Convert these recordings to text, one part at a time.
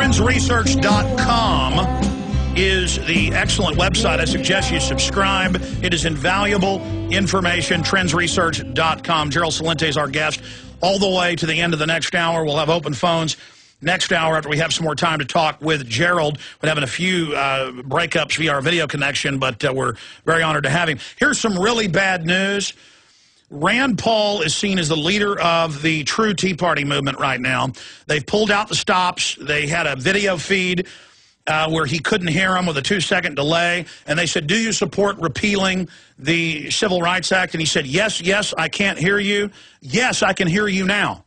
Trendsresearch.com is the excellent website. I suggest you subscribe. It is invaluable information. Trendsresearch.com. Gerald Celente is our guest all the way to the end of the next hour. We'll have open phones next hour after we have some more time to talk with Gerald. We're having a few breakups via our video connection, but we're very honored to have him. Here's some really bad news. Rand Paul is seen as the leader of the true Tea Party movement right now. They've pulled out the stops. They had a video feed where he couldn't hear them with a 2-second delay. And they said, do you support repealing the Civil Rights Act? And he said, yes, yes, I can't hear you. Yes, I can hear you now.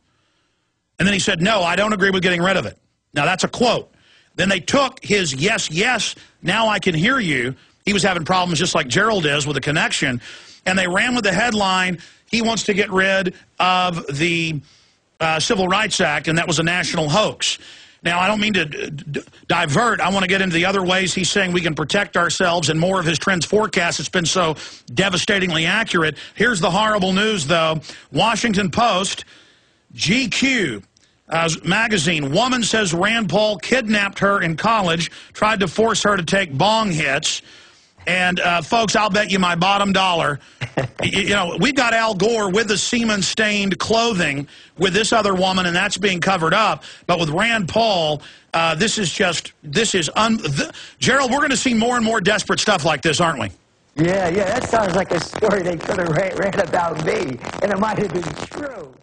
And then he said, no, I don't agree with getting rid of it. Now, that's a quote. Then they took his yes, yes, now I can hear you. He was having problems just like Gerald is with the connection. And they ran with the headline, he wants to get rid of the Civil Rights Act, and that was a national hoax. Now, I don't mean to divert. I want to get into the other ways he's saying we can protect ourselves and more of his trends forecast. It's been so devastatingly accurate. Here's the horrible news, though. Washington Post, GQ magazine, woman says Rand Paul kidnapped her in college, tried to force her to take bong hits. And, folks, I'll bet you my bottom dollar, you know, we've got Al Gore with the semen-stained clothing with this other woman, and that's being covered up. But with Rand Paul, this is Gerald, we're going to see more and more desperate stuff like this, aren't we? Yeah, that sounds like a story they could have ran about me, and it might have been true.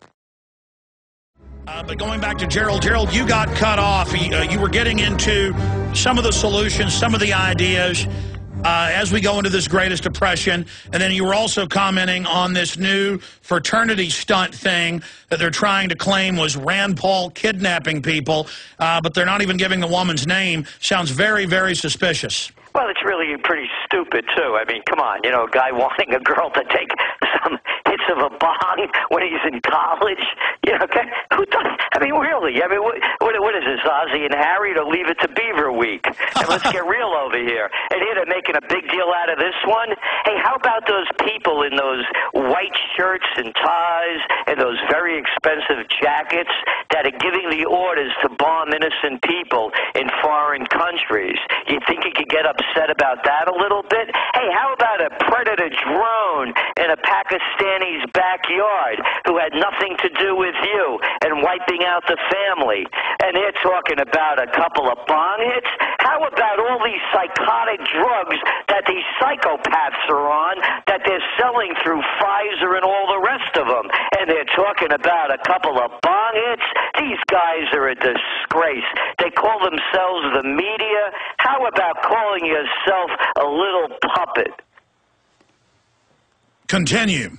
But going back to Gerald, you got cut off. You were getting into some of the solutions, some of the ideas, as we go into this greatest depression. And then you were also commenting on this new fraternity stunt thing that they're trying to claim was Rand Paul kidnapping people, but they're not even giving the woman's name. Sounds very, very suspicious. Well, it's really pretty stupid, too. I mean, come on, you know, a guy wanting a girl to take some hits of a bong when he's in college. You know, who does? I mean, really? I mean, what is this, Ozzy and Harry, to Leave It to Beaver week? And let's get real over here. And here they're making a big deal out of this one. Hey, how about those people in those white shirts and ties and those very expensive jackets that are giving the orders to bomb innocent people in foreign countries? You think you could get upset about that a little bit? Hey, how about a predator drone in a Pakistani's backyard who had nothing to do with you and wiping out the family? And they're talking about a couple of bong hits? How about all these psychotic drugs that these psychopaths are on that they're selling through Pfizer and all the rest of them? And they're talking about a couple of bong hits? These guys are a disgrace. They call themselves the media. How about calling yourself a little puppet? Continue.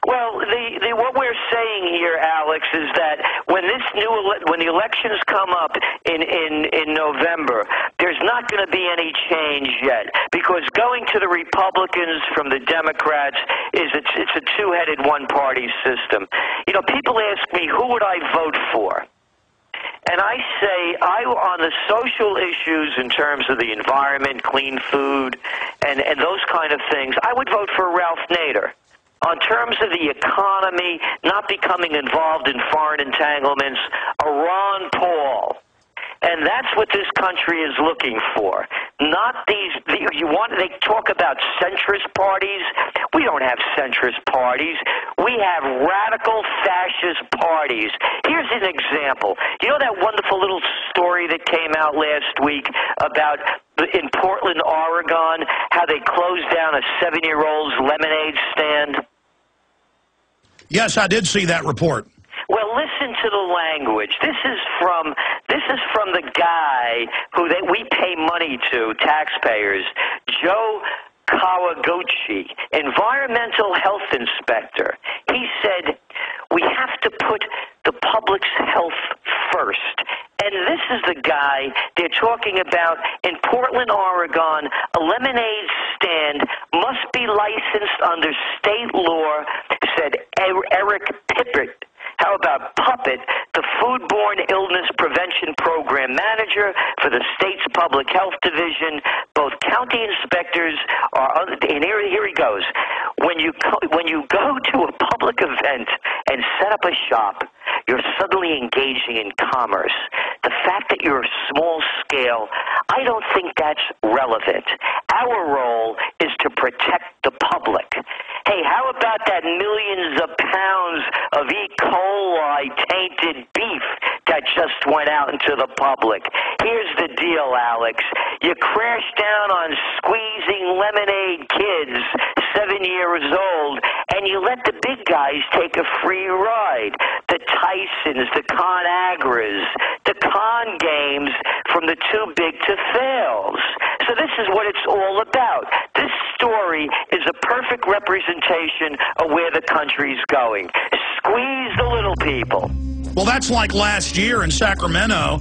Well, what we're saying here, Alex, is that when the elections come up in November, there's not going to be any change yet, because going to the Republicans from the Democrats it's a two-headed one-party system. You know, people ask me, who would I vote for? And I say, on the social issues in terms of the environment, clean food, and those kind of things, I would vote for Ralph Nader. On terms of the economy, not becoming involved in foreign entanglements, a Ron Paul. And that's what this country is looking for. Not they talk about centrist parties. We don't have centrist parties. We have radical fascist parties. Here's an example. You know that wonderful little story that came out last week about in Portland, Oregon, how they closed down a 7-year-old's lemonade stand? Yes, I did see that report. Well, listen to the language. This is from the guy who we pay money to, taxpayers, Joe Kawaguchi, environmental health inspector. He said, we have to put the public's health first. And this is the guy they're talking about in Portland, Oregon. A lemonade stand must be licensed under state law, said Eric Pippert. How about Puppet, the Foodborne Illness Prevention Program Manager for the state's Public Health Division? Both county inspectors are, and here he goes. When you go to a public event and set up a shop, You're suddenly engaging in commerce. The fact that you're small scale, I don't think that's relevant. Our role is to protect the public. Hey, how about that millions of pounds of E. coli tainted beef that just went out into the public? Here's the deal, Alex. You crash down on squeezing lemonade kids 7 years old, and you let the big guys take a free ride. The Tysons, the ConAgras, the con games from the too big to fails. So this is what it's all about. This story is a perfect representation of where the country's going. Squeeze the little people. Well, that's like last year in Sacramento.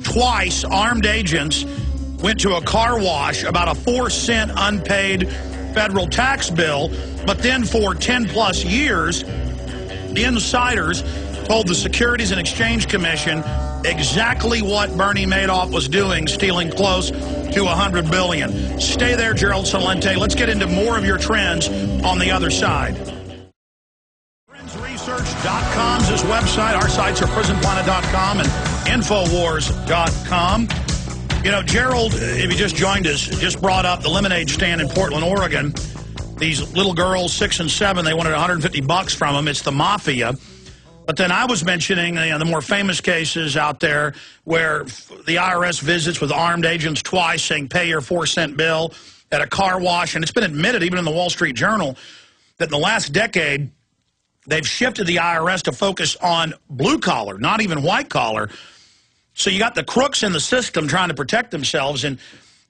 Twice, armed agents went to a car wash about a 4-cent unpaid federal tax bill, but then for 10-plus years, the insiders told the Securities and Exchange Commission exactly what Bernie Madoff was doing, stealing close to $100 billion. Stay there, Gerald Celente. Let's get into more of your trends on the other side. TrendsResearch.com is his website. Our sites are prisonplanet.com and Infowars.com. You know, Gerald, if you just joined us, just brought up the lemonade stand in Portland, Oregon. These little girls, 6 and 7, they wanted $150 from them. It's the mafia. But then I was mentioning the more famous cases out there where the IRS visits with armed agents twice saying, pay your 4-cent bill at a car wash. And it's been admitted, even in the Wall Street Journal, that in the last decade, they've shifted the IRS to focus on blue collar, not even white collar. So you got the crooks in the system trying to protect themselves. And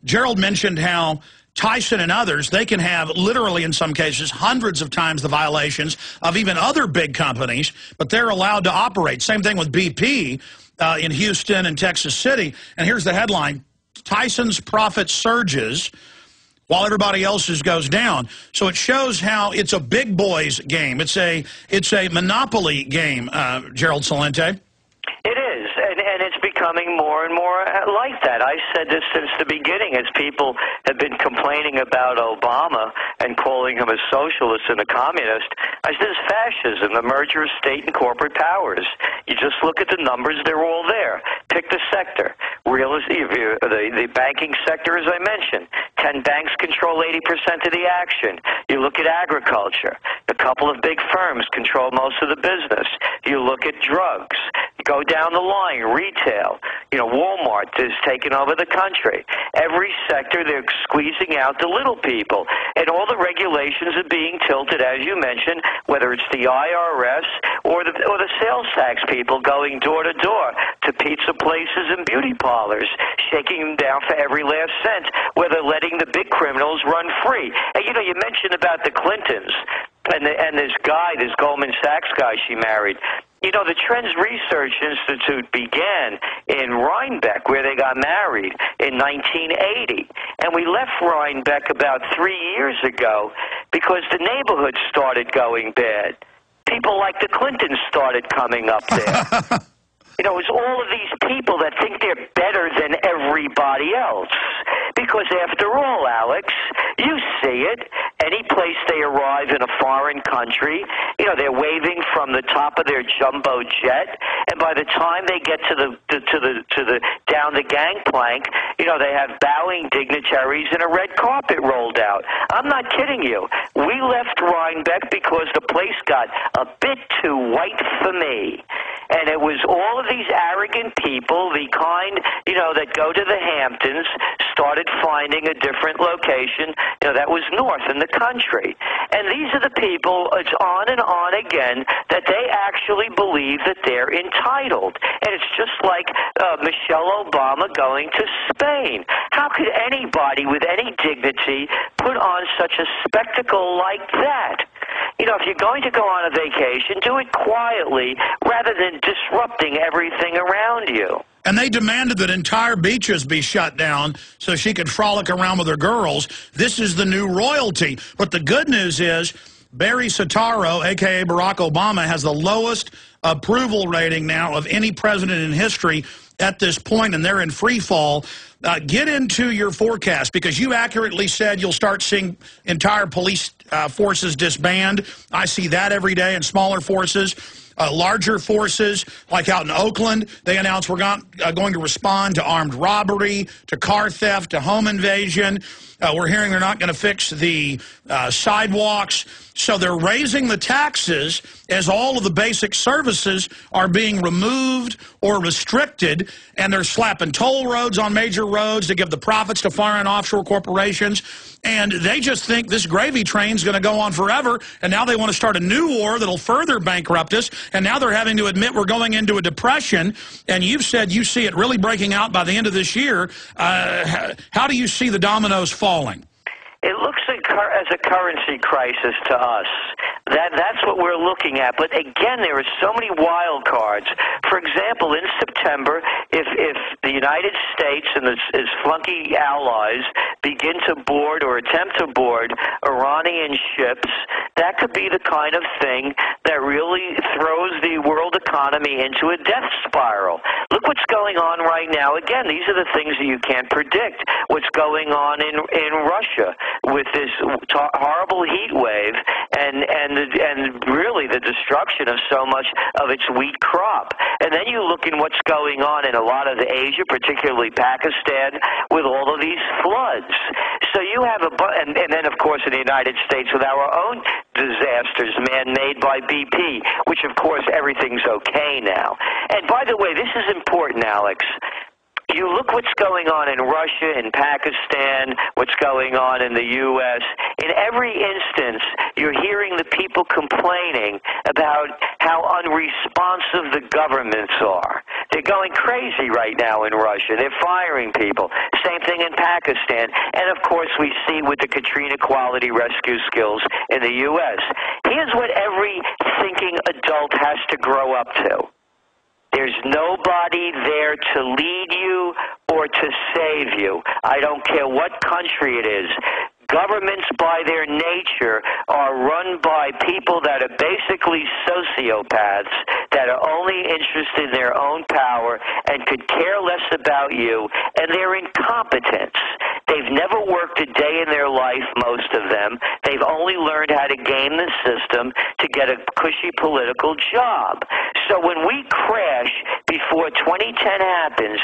Gerald mentioned how Tyson and others, they can have literally in some cases hundreds of times the violations of even other big companies, but they're allowed to operate. Same thing with BP in Houston and Texas City. And here's the headline: Tyson's profit surges while everybody else's goes down. So it shows how it's a big boys game. It's a monopoly game, Gerald Celente. It is, and it's becoming more and more like that. I've said this since the beginning, as people have been complaining about Obama and calling him a socialist and a communist. I said it's fascism, the merger of state and corporate powers. You just look at the numbers, they're all there. Pick the sector. The banking sector, as I mentioned, 10 banks control 80% of the action. You look at agriculture. A couple of big firms control most of the business. You look at drugs. Go down the line, retail. Walmart is taking over the country. Every sector, they're squeezing out the little people. And all the regulations are being tilted, as you mentioned, whether it's the IRS or the sales tax people going door to door to pizza places and beauty parlors, shaking them down for every last cent, where they're letting the big criminals run free. And, you mentioned about the Clintons and this guy, this Goldman Sachs guy she married. The Trends Research Institute began in Rhinebeck, where they got married in 1980. And we left Rhinebeck about 3 years ago because the neighborhood started going bad. People like the Clintons started coming up there. It's all of these people that think they're better than everybody else. Because after all, Alex, you see it. Any place they arrive in a foreign country, they're waving from the top of their jumbo jet, and by the time they get to the down the gangplank, they have bowing dignitaries and a red carpet rolled out. I'm not kidding you. We left Rhinebeck because the place got a bit too white for me. And it was all of these arrogant people, the kind, that go to the Hamptons, started finding a different location, that was north in the country. And these are the people, it's on and on again, that they actually believe that they're entitled. And it's just like Michelle Obama going to Spain. How could anybody with any dignity put on such a spectacle like that? If you're going to go on a vacation, do it quietly rather than disrupting everything around you. And they demanded that entire beaches be shut down so she could frolic around with her girls. This is the new royalty. But the good news is Barry Soetoro, a.k.a. Barack Obama, has the lowest approval rating now of any president in history at this point, and they're in free fall. Get into your forecast, because you accurately said you'll start seeing entire police forces disband. I see that every day in smaller forces. larger forces, like out in Oakland. They announced we're going to respond to armed robbery, to car theft, to home invasion. We're hearing they're not going to fix the sidewalks. So they're raising the taxes as all of the basic services are being removed or restricted, and they're slapping toll roads on major roads to give the profits to foreign offshore corporations. And they just think this gravy train's going to go on forever, and now they want to start a new war that'll further bankrupt us, and now they're having to admit we're going into a depression, and you've said you see it really breaking out by the end of this year. How do you see the dominoes falling? It looks as a currency crisis to us. That's what we're looking at. But again, there are so many wild cards. For example, in September, if the United States and its flunky allies begin to board or attempt to board Iranian ships, that could be the kind of thing that really throws the world economy into a death spiral. Look what's going on right now. Again, these are the things that you can't predict. What's going on in Russia with this horrible heat wave and really the destruction of so much of its wheat crop. And then you look in what's going on in a lot of Asia, particularly Pakistan, with all of these floods. So you have and then, of course, in the United States with our own disasters man-made by BP, which, of course, everything's okay now. And by the way, this is important, Alex. You look what's going on in Russia, in Pakistan, what's going on in the U.S. In every instance, you're hearing the people complaining about how unresponsive the governments are. They're going crazy right now in Russia. They're firing people. Same thing in Pakistan. And, of course, we see with the Katrina quality rescue skills in the U.S. Here's what every thinking adult has to grow up to. There's nobody there to lead you or to save you. I don't care what country it is. Governments, by their nature, are run by people that are basically sociopaths that are only interested in their own power and could care less about you, and they're incompetent. They've never worked a day in their life, most of them. They've only learned how to game the system to get a cushy political job. So when we crash before 2010 happens,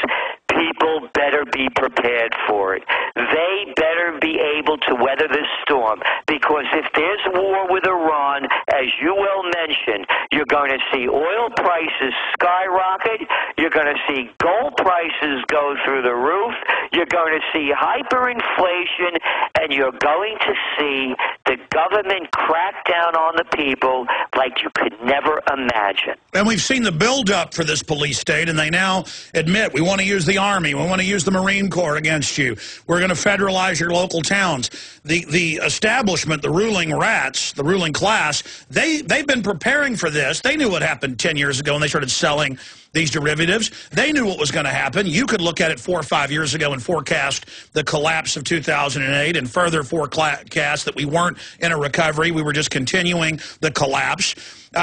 people better be prepared for it. They better be able to weather this storm, because if there's war with Iran, as you well mentioned, you're going to see oil prices skyrocket, you're going to see gold prices go through the roof, you're going to see hyperinflation, and you're going to see the government crack down on the people like you could never imagine. And we've seen the buildup for this police state, and they now admit we want to use the Army, we want to use the Marine Corps against you. We're going to federalize your local towns. The establishment, the ruling rats, the ruling class, they've been preparing for this. They knew what happened 10 years ago when they started selling these derivatives. They knew what was going to happen. You could look at it 4 or 5 years ago and forecast the collapse of 2008 and further forecast that we weren't in a recovery. We were just continuing the collapse.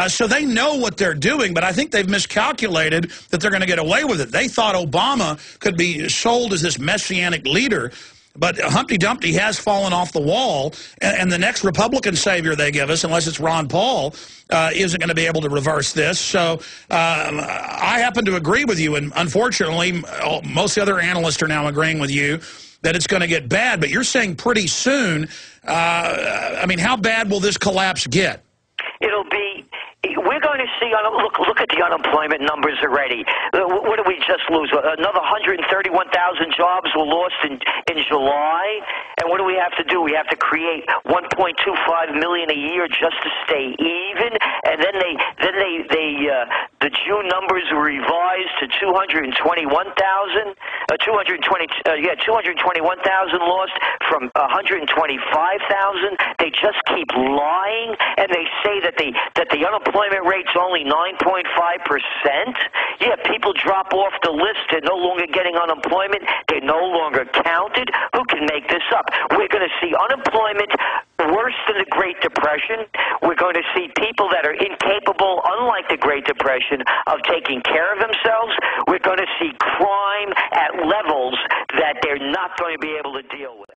So they know what they're doing, but I think they've miscalculated that they're going to get away with it. They thought Obama could be sold as this messianic leader, but Humpty Dumpty has fallen off the wall, and the next Republican savior they give us, unless it's Ron Paul, isn't going to be able to reverse this. So I happen to agree with you, and unfortunately, most of the other analysts are now agreeing with you that it's going to get bad, but you're saying pretty soon. I mean, how bad will this collapse get? It'll be... We're going to see, look at the unemployment numbers already. What did we just lose? Another 131,000 jobs were lost in July. And what do we have to do? We have to create 1.25 million a year just to stay even. And then the June numbers were revised to 221,000 lost from 125,000. They just keep lying, and they say that the unemployment rate's only 9.5%. Yeah, people drop off the list. They're no longer getting unemployment. They're no longer counted. Who can make this up? We're going to see unemployment worse than the Great Depression. We're going to see people that are incapable, unlike the Great Depression, of taking care of themselves. We're going to see crime at levels that they're not going to be able to deal with.